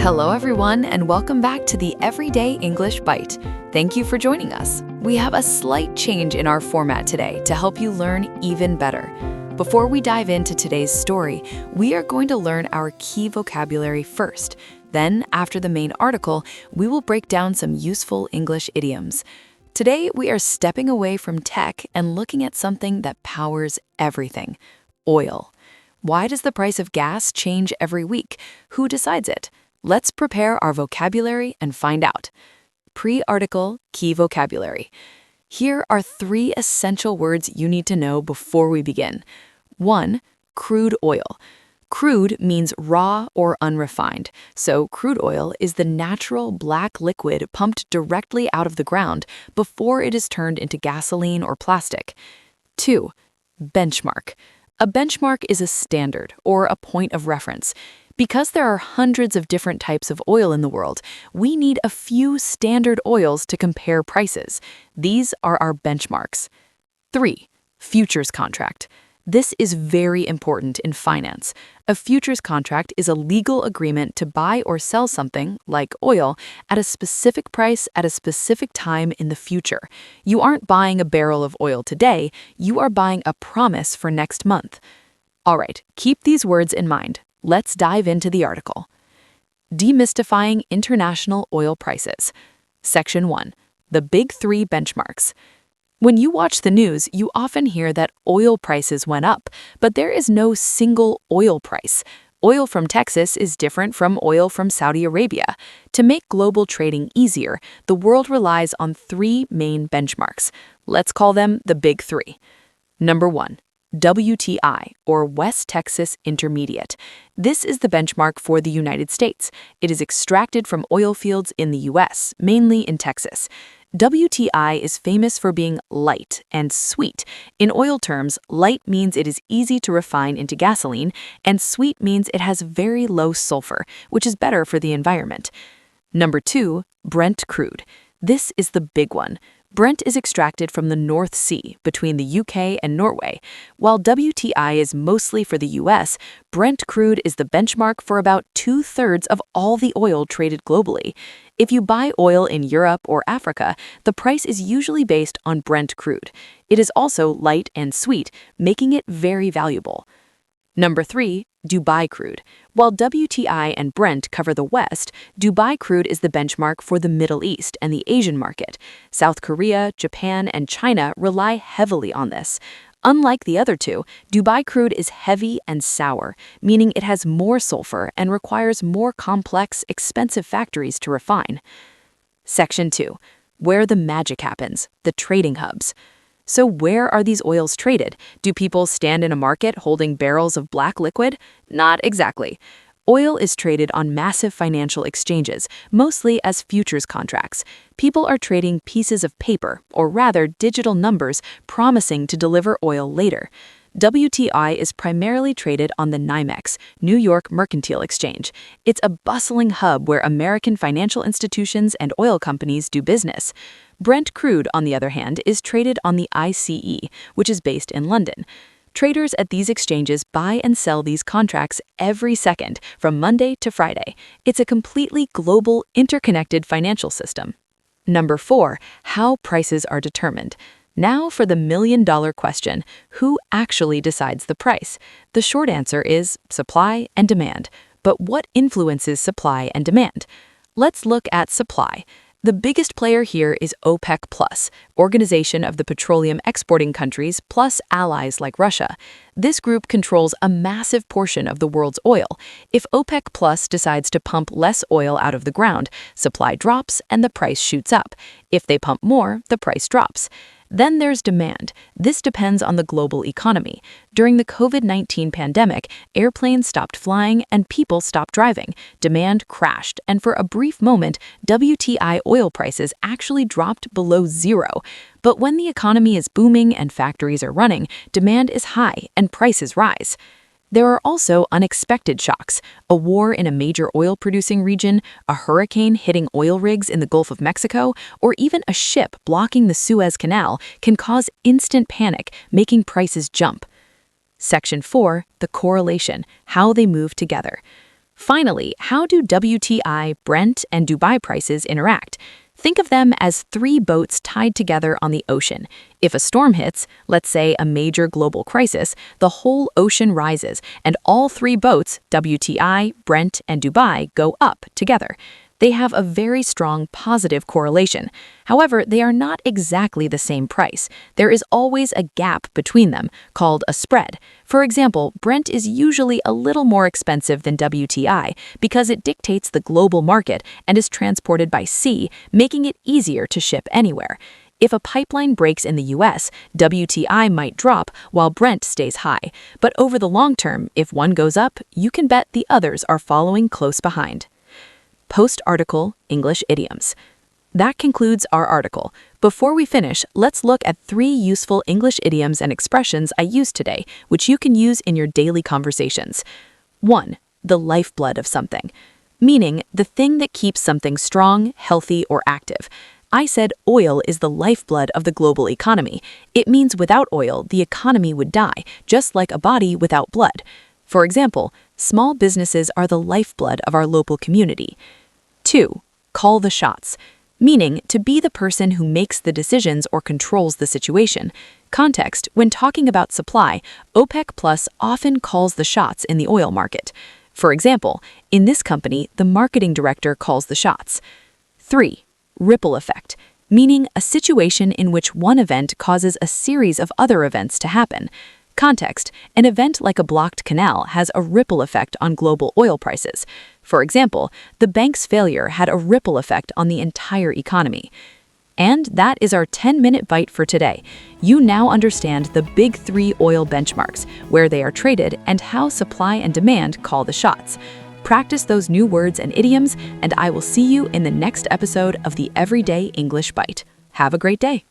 Hello, everyone, and welcome back to the Everyday English Bite. Thank you for joining us. We have a slight change in our format today to help you learn even better. Before we dive into today's story, we are going to learn our key vocabulary first. Then, after the main article, we will break down some useful English idioms. Today, we are stepping away from tech and looking at something that powers everything: oil. Why does the price of gas change every week? Who decides it? Let's prepare our vocabulary and find out. Pre-article, key vocabulary. Here are 3 essential words you need to know before we begin. 1. Crude oil. Crude means raw or unrefined, so crude oil is the natural black liquid pumped directly out of the ground before it is turned into gasoline or plastic. 2. Benchmark. A benchmark is a standard or a point of reference. Because there are hundreds of different types of oil in the world, we need a few standard oils to compare prices. These are our benchmarks. 3. Futures contract. This is very important in finance. A futures contract is a legal agreement to buy or sell something, like oil, at a specific price at a specific time in the future. You aren't buying a barrel of oil today, you are buying a promise for next month. All right, keep these words in mind. Let's dive into the article. Demystifying international oil prices. Section 1. The Big 3 benchmarks. When you watch the news, you often hear that oil prices went up, but there is no single oil price. Oil from Texas is different from oil from Saudi Arabia. To make global trading easier, the world relies on 3 main benchmarks. Let's call them the Big 3. Number 1. WTI, or West Texas Intermediate. This is the benchmark for the United States. It is extracted from oil fields in the U.S., mainly in Texas. WTI is famous for being light and sweet. In oil terms, light means it is easy to refine into gasoline, and sweet means it has very low sulfur, which is better for the environment. Number 2, Brent crude. This is the big one. Brent is extracted from the North Sea between the UK and Norway. While WTI is mostly for the US, Brent crude is the benchmark for about 2/3 of all the oil traded globally. If you buy oil in Europe or Africa, the price is usually based on Brent crude. It is also light and sweet, making it very valuable. Number 3, Dubai crude. While WTI and Brent cover the West, Dubai crude is the benchmark for the Middle East and the Asian market. South Korea, Japan, and China rely heavily on this. Unlike the other 2, Dubai crude is heavy and sour, meaning it has more sulfur and requires more complex, expensive factories to refine. Section 2. Where the magic happens, the trading hubs. So where are these oils traded? Do people stand in a market holding barrels of black liquid? Not exactly. Oil is traded on massive financial exchanges, mostly as futures contracts. People are trading pieces of paper, or rather digital numbers, promising to deliver oil later. WTI is primarily traded on the NYMEX, New York Mercantile Exchange. It's a bustling hub where American financial institutions and oil companies do business. Brent crude, on the other hand, is traded on the ICE, which is based in London. Traders at these exchanges buy and sell these contracts every second, from Monday to Friday. It's a completely global, interconnected financial system. Number 4, how prices are determined. Now for the million-dollar question: who actually decides the price? The short answer is supply and demand. But what influences supply and demand? Let's look at supply. The biggest player here is OPEC+, Organization of the Petroleum Exporting Countries plus allies like Russia. This group controls a massive portion of the world's oil. If OPEC+ decides to pump less oil out of the ground, supply drops and the price shoots up. If they pump more, the price drops. Then there's demand. This depends on the global economy. During the COVID-19 pandemic, airplanes stopped flying and people stopped driving. Demand crashed, and for a brief moment, WTI oil prices actually dropped below 0. But when the economy is booming and factories are running, demand is high and prices rise. There are also unexpected shocks. A war in a major oil-producing region, a hurricane hitting oil rigs in the Gulf of Mexico, or even a ship blocking the Suez Canal can cause instant panic, making prices jump. Section 4, the correlation, how they move together. Finally, how do WTI, Brent, and Dubai prices interact? Think of them as three boats tied together on the ocean. If a storm hits, let's say a major global crisis, the whole ocean rises, and all three boats, WTI, Brent, and Dubai, go up together. They have a very strong positive correlation. However, they are not exactly the same price. There is always a gap between them, called a spread. For example, Brent is usually a little more expensive than WTI because it dictates the global market and is transported by sea, making it easier to ship anywhere. If a pipeline breaks in the US, WTI might drop while Brent stays high. But over the long term, if one goes up, you can bet the others are following close behind. Post-article English idioms. That concludes our article. Before we finish, let's look at 3 useful English idioms and expressions I used today, which you can use in your daily conversations. 1. The lifeblood of something, meaning the thing that keeps something strong, healthy, or active. I said oil is the lifeblood of the global economy. It means without oil, the economy would die, just like a body without blood. For example, small businesses are the lifeblood of our local community. 2. Call the shots, meaning to be the person who makes the decisions or controls the situation. Context: when talking about supply, OPEC Plus often calls the shots in the oil market. For example, in this company, the marketing director calls the shots. 3. Ripple effect, meaning a situation in which one event causes a series of other events to happen. Context: an event like a blocked canal has a ripple effect on global oil prices. For example, the bank's failure had a ripple effect on the entire economy. And that is our 10-minute bite for today. You now understand the big 3 oil benchmarks, where they are traded, and how supply and demand call the shots. Practice those new words and idioms, and I will see you in the next episode of the Everyday English Bite. Have a great day.